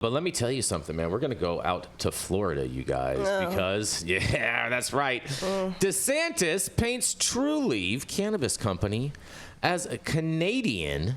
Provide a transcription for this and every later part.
But let me tell you something, man. We're going to go out to Florida, you guys, because, yeah, that's right. DeSantis paints Trulieve Cannabis Company as a Canadian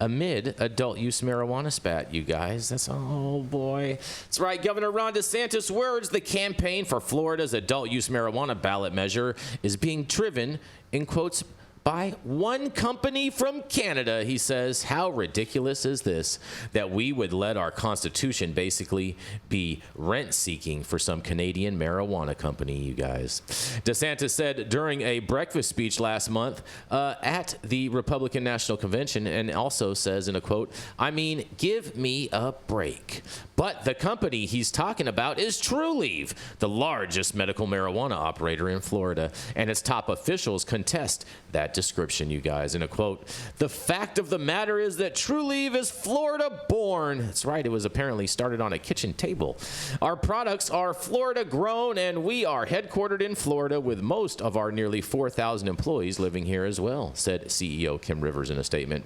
amid adult use marijuana spat, you guys. That's, oh boy. That's right. Governor Ron DeSantis' words, the campaign for Florida's adult use marijuana ballot measure is being driven, in quotes, by one company from Canada. He says, how ridiculous is this that we would let our Constitution basically be rent-seeking for some Canadian marijuana company, you guys. DeSantis said during a breakfast speech last month at the Republican National Convention, and also says in a quote, I mean, give me a break. But the company he's talking about is Trulieve, the largest medical marijuana operator in Florida, and its top officials contest that description, you guys. In a quote, the fact of the matter is that Trulieve is Florida born. That's right. It was apparently started on a kitchen table. Our products are Florida grown, and we are headquartered in Florida with most of our nearly 4,000 employees living here as well, said CEO Kim Rivers in a statement.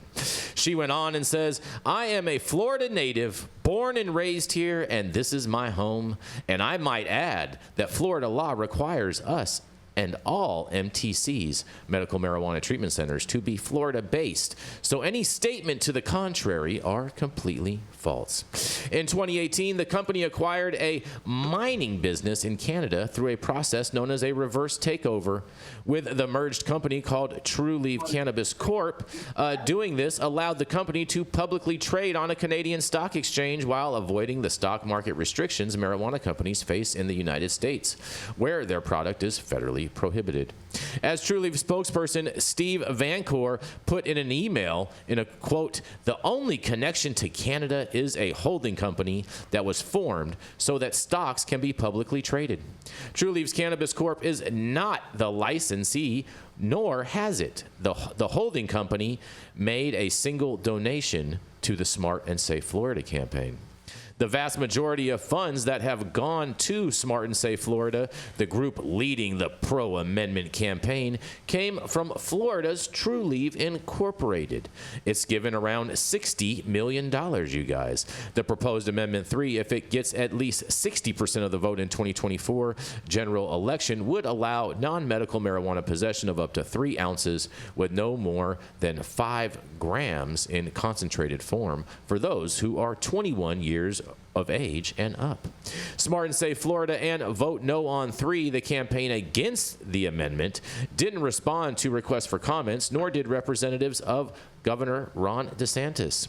She went on and says, I am a Florida native, born and raised here, and this is my home. And I might add that Florida law requires us and all MTCs, medical marijuana treatment centers, to be Florida-based. So any statement to the contrary are completely false. In 2018, the company acquired a mining business in Canada through a process known as a reverse takeover, with the merged company called Trulieve Cannabis Corp. Doing this allowed the company to publicly trade on a Canadian stock exchange while avoiding the stock market restrictions marijuana companies face in the United States, where their product is federally prohibited. As Trulieve spokesperson Steve Vancour put in an email, in a quote, the only connection to Canada is a holding company that was formed so that stocks can be publicly traded. Trulieve's Cannabis Corp is not the licensee, nor has it. The holding company made a single donation to the Smart and Safe Florida campaign. The vast majority of funds that have gone to Smart and Safe Florida, the group leading the pro-amendment campaign, came from Florida's Trulieve Incorporated. It's given around $60 million, you guys. The proposed Amendment 3, if it gets at least 60% of the vote in 2024 general election, would allow non-medical marijuana possession of up to 3 ounces with no more than 5 grams in concentrated form for those who are 21 years of age and up. Smart and Safe Florida and Vote No on 3, the campaign against the amendment, didn't respond to requests for comments, nor did representatives of Governor Ron DeSantis.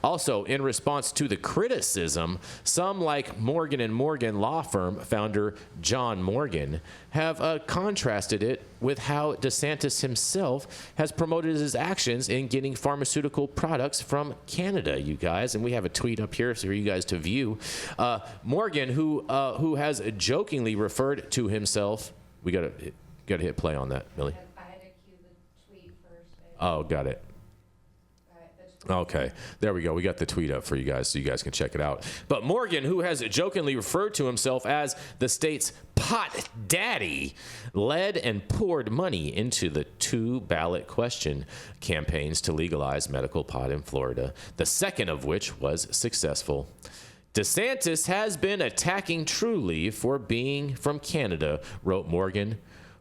Also, in response to the criticism, some, like Morgan & Morgan law firm founder John Morgan, have contrasted it with how DeSantis himself has promoted his actions in getting pharmaceutical products from Canada, you guys. And we have a tweet up here for you guys to view. Morgan, who has jokingly referred to himself, we gotta hit play on that, Millie. I had to cue the tweet first. Oh, got it. Okay, there we go. We got the tweet up for you guys so you guys can check it out. But Morgan, who has jokingly referred to himself as the state's pot daddy, led and poured money into the 2 ballot question campaigns to legalize medical pot in Florida, the second of which was successful. DeSantis has been attacking Trulieve for being from Canada, wrote Morgan,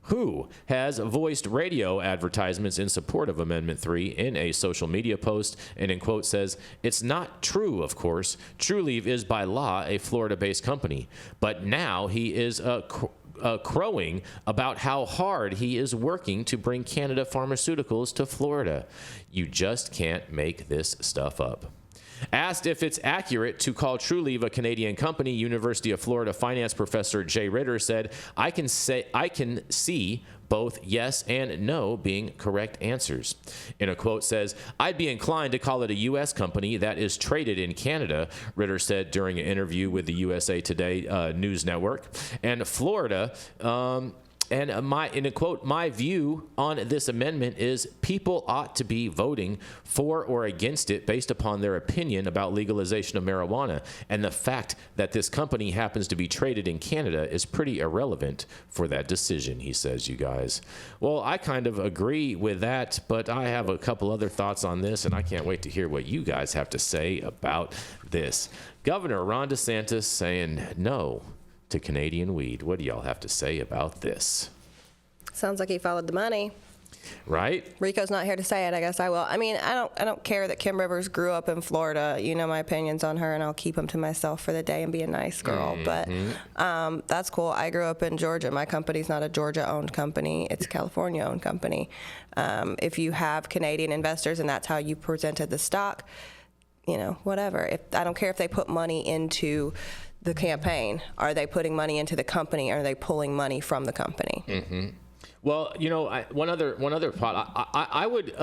who has voiced radio advertisements in support of Amendment 3 in a social media post, and in quote says, it's not true, of course. Trulieve is by law a Florida-based company, but now he is crowing about how hard he is working to bring Canada pharmaceuticals to Florida. You just can't make this stuff up. Asked if it's accurate to call Trulieve a Canadian company, University of Florida finance professor Jay Ritter said, I can see both yes and no being correct answers. In a quote says, I'd be inclined to call it a U.S. company that is traded in Canada, Ritter said during an interview with the USA Today news network. And Florida And in a quote, my view on this amendment is people ought to be voting for or against it based upon their opinion about legalization of marijuana. And the fact that this company happens to be traded in Canada is pretty irrelevant for that decision, he says, you guys. Well, I kind of agree with that, but I have a couple other thoughts on this, and I can't wait to hear what you guys have to say about this. Governor Ron DeSantis saying no to Canadian weed. What do y'all have to say about this? Sounds like he followed the money. Right? Rico's not here to say it. I guess I will. I mean, I don't care that Kim Rivers grew up in Florida. You know my opinions on her, and I'll keep them to myself for the day and be a nice girl. But that's cool. I grew up in Georgia. My company's not a Georgia-owned company. It's a California-owned company. If you have Canadian investors and that's how you presented the stock, you know, whatever. I don't care if they put money into the campaign. Are they putting money into the company? Or are they pulling money from the company? Mm-hmm. Well, you know, one other thought. I would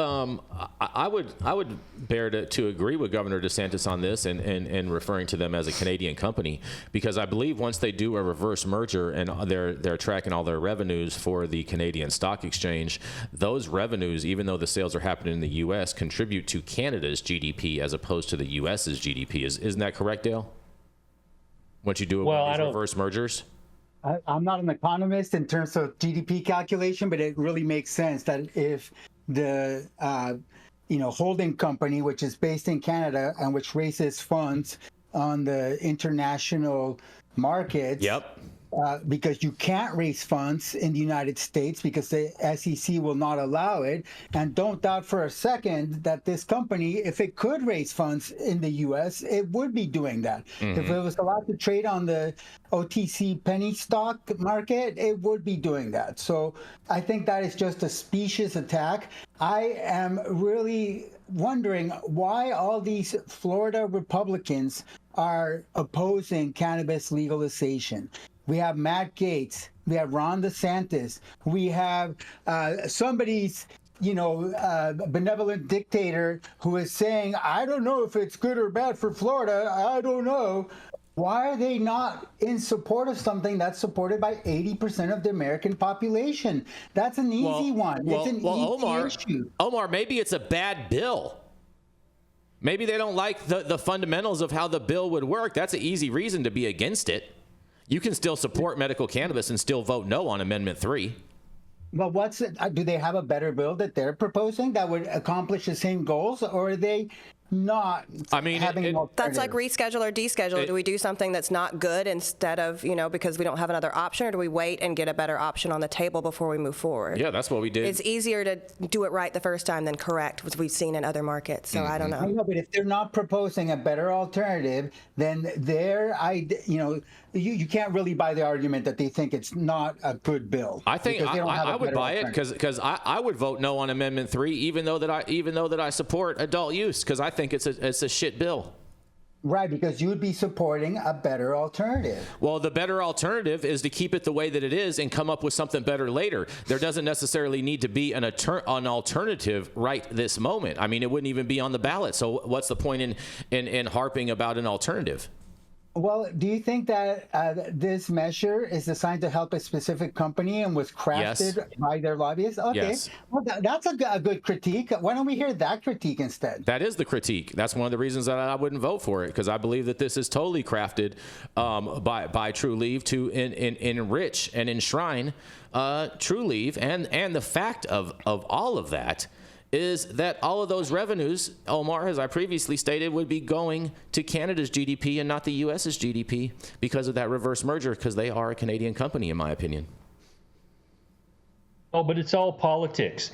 bear to agree with Governor DeSantis on this and referring to them as a Canadian company, because I believe once they do a reverse merger and they're tracking all their revenues for the Canadian Stock Exchange, those revenues, even though the sales are happening in the U.S., contribute to Canada's GDP as opposed to the U.S.'s GDP. Isn't that correct, Dale? Once you do one of these reverse mergers? I'm not an economist in terms of GDP calculation, but it really makes sense that if the holding company, which is based in Canada and which raises funds on the international markets, because you can't raise funds in the United States because the SEC will not allow it. And don't doubt for a second that this company, if it could raise funds in the U.S., it would be doing that. If it was allowed to trade on the OTC penny stock market, it would be doing that. So I think that is just a specious attack. I am really wondering why all these Florida Republicans are opposing cannabis legalization. We have Matt Gaetz, we have Ron DeSantis, we have somebody's, benevolent dictator who is saying, I don't know if it's good or bad for Florida, I don't know. Why are they not in support of something that's supported by 80% of the American population? That's an easy one. It's an easy issue. Omar, maybe it's a bad bill. Maybe they don't like the fundamentals of how the bill would work. That's an easy reason to be against it. You can still support medical cannabis and still vote no on Amendment 3. Well, do they have a better bill that they're proposing that would accomplish the same goals, or are they not having an alternative? That's like reschedule or deschedule. Do we do something that's not good instead of, because we don't have another option, or do we wait and get a better option on the table before we move forward? Yeah, that's what we did. It's easier to do it right the first time than correct, which we've seen in other markets. So I don't know. I know, but if they're not proposing a better alternative, then you can't really buy the argument that they think it's not a good bill. I think I would buy it because I would vote no on Amendment 3, even though that I support adult use, because I think it's a shit bill. Right, because you would be supporting a better alternative. Well, the better alternative is to keep it the way that it is and come up with something better later. There doesn't necessarily need to be an alternative right this moment. I mean, it wouldn't even be on the ballot. So what's the point in harping about an alternative? Well, do you think that this measure is designed to help a specific company and was crafted by their lobbyists? Okay, yes. Well, that's a good critique. Why don't we hear that critique instead? That is the critique. That's one of the reasons that I wouldn't vote for it, because I believe that this is totally crafted by Trulieve to enrich and enshrine Trulieve, and the fact of all of that is that all of those revenues, Omar, as I previously stated, would be going to Canada's GDP and not the U.S.'s GDP because of that reverse merger, because they are a Canadian company, in my opinion. Oh, but it's all politics.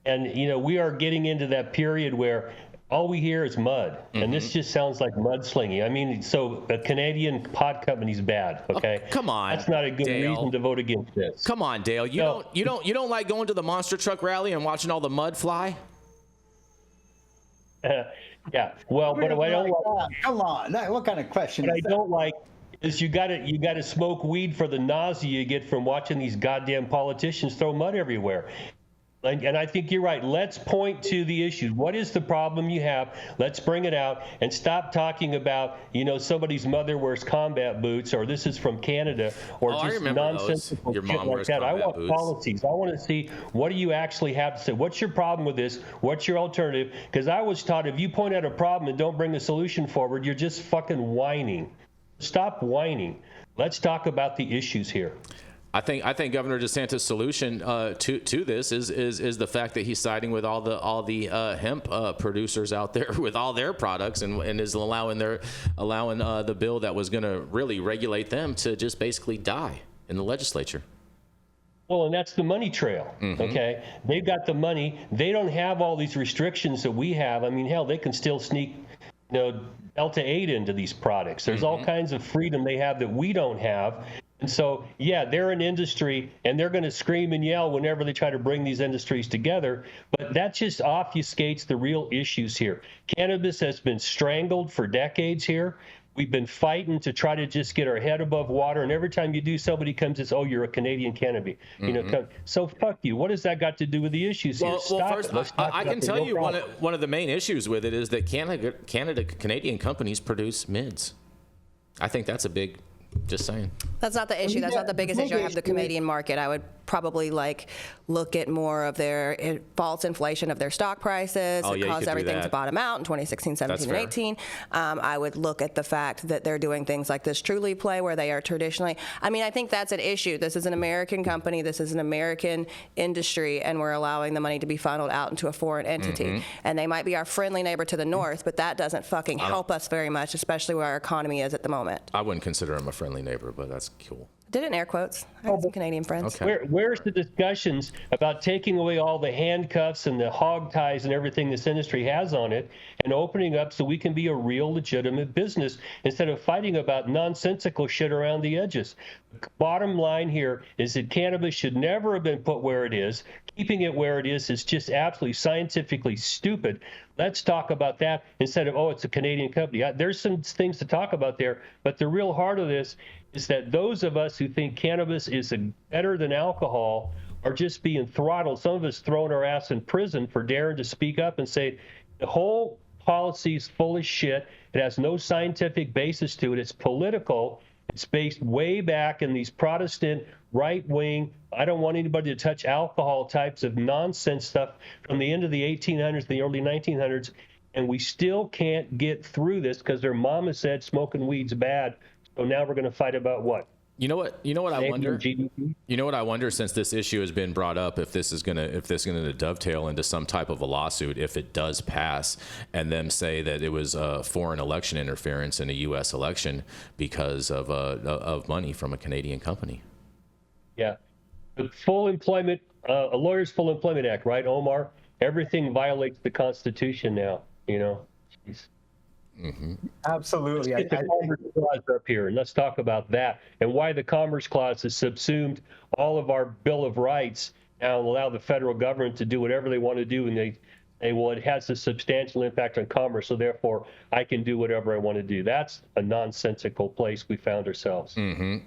And, we are getting into that period where all we hear is mud. And this just sounds like mudslinging. I mean, so a Canadian pot company's bad, okay? Oh, come on, that's not a good Dale. reason to vote against this. Come on, Dale. You don't like going to the monster truck rally and watching all the mud fly? Yeah. Well, but what I don't like, come on, what kind of question? What I don't like is you got to smoke weed for the nausea you get from watching these goddamn politicians throw mud everywhere. And I think you're right. Let's point to the issues. What is the problem you have? Let's bring it out and stop talking about, somebody's mother wears combat boots, or this is from Canada, or just nonsensical Your shit mom like wears that. I combat want boots. policies. I want to see, what do you actually have to say? What's your problem with this? What's your alternative? Because I was taught, if you point out a problem and don't bring a solution forward, you're just fucking whining. Stop whining. Let's talk about the issues here. I think Governor DeSantis' solution to this is the fact that he's siding with all the hemp producers out there with all their products and is allowing the bill that was going to really regulate them to just basically die in the legislature. Well, and that's the money trail, okay? They've got the money. They don't have all these restrictions that we have. I mean, hell, they can still sneak, Delta-8 into these products. There's all kinds of freedom they have that we don't have. And so, yeah, they're an industry, and they're going to scream and yell whenever they try to bring these industries together. But that just obfuscates the real issues here. Cannabis has been strangled for decades here. We've been fighting to try to just get our head above water. And every time you do, somebody comes and says, oh, you're a Canadian cannabis. So fuck you. What has that got to do with the issues here? Well, first, I can tell you one of the main issues with it is that Canadian companies produce mids. I think that's a big. Just saying. That's not the issue. That's not the biggest issue. I have the Canadian market. I would probably look at more of their false inflation of their stock prices. Oh, it yeah, caused everything to bottom out in 2016, 17, and 18. I would look at the fact that they're doing things like this Trulieve play where they are traditionally. I mean, I think that's an issue. This is an American company. This is an American industry, and we're allowing the money to be funneled out into a foreign entity. And they might be our friendly neighbor to the north, but that doesn't fucking help us very much, especially where our economy is at the moment. I wouldn't consider them a friendly neighbor, but that's cool. Did it in air quotes. I have some Canadian friends. Okay. Where's the discussions about taking away all the handcuffs and the hog ties and everything this industry has on it and opening up so we can be a real legitimate business instead of fighting about nonsensical shit around the edges? Bottom line here is that cannabis should never have been put where it is. Keeping it where it is just absolutely scientifically stupid. Let's talk about that instead of, oh, it's a Canadian company. There's some things to talk about there, but the real heart of this is that those of us who think cannabis is better than alcohol are just being throttled. Some of us throwing our ass in prison for daring to speak up and say the whole policy is full of shit. It has no scientific basis to it. It's political. It's based way back in these Protestant right-wing, I don't want anybody to touch alcohol types of nonsense stuff from the end of the 1800s, the early 1900s, and we still can't get through this because their mama said smoking weed's bad. So now we're going to fight about what? You know what I wonder? You know what I wonder, since this issue has been brought up, if this is gonna dovetail into some type of a lawsuit if it does pass, and them say that it was foreign election interference in a U.S. election because of money from a Canadian company. Yeah, the full employment, a lawyer's full employment act, right, Omar? Everything violates the Constitution now. Jeez. Absolutely. Let's get the Commerce Clause up here, and let's talk about that and why the Commerce Clause has subsumed all of our Bill of Rights now and allow the federal government to do whatever they want to do, and it has a substantial impact on commerce, so therefore I can do whatever I want to do. That's a nonsensical place we found ourselves. Mm-hmm.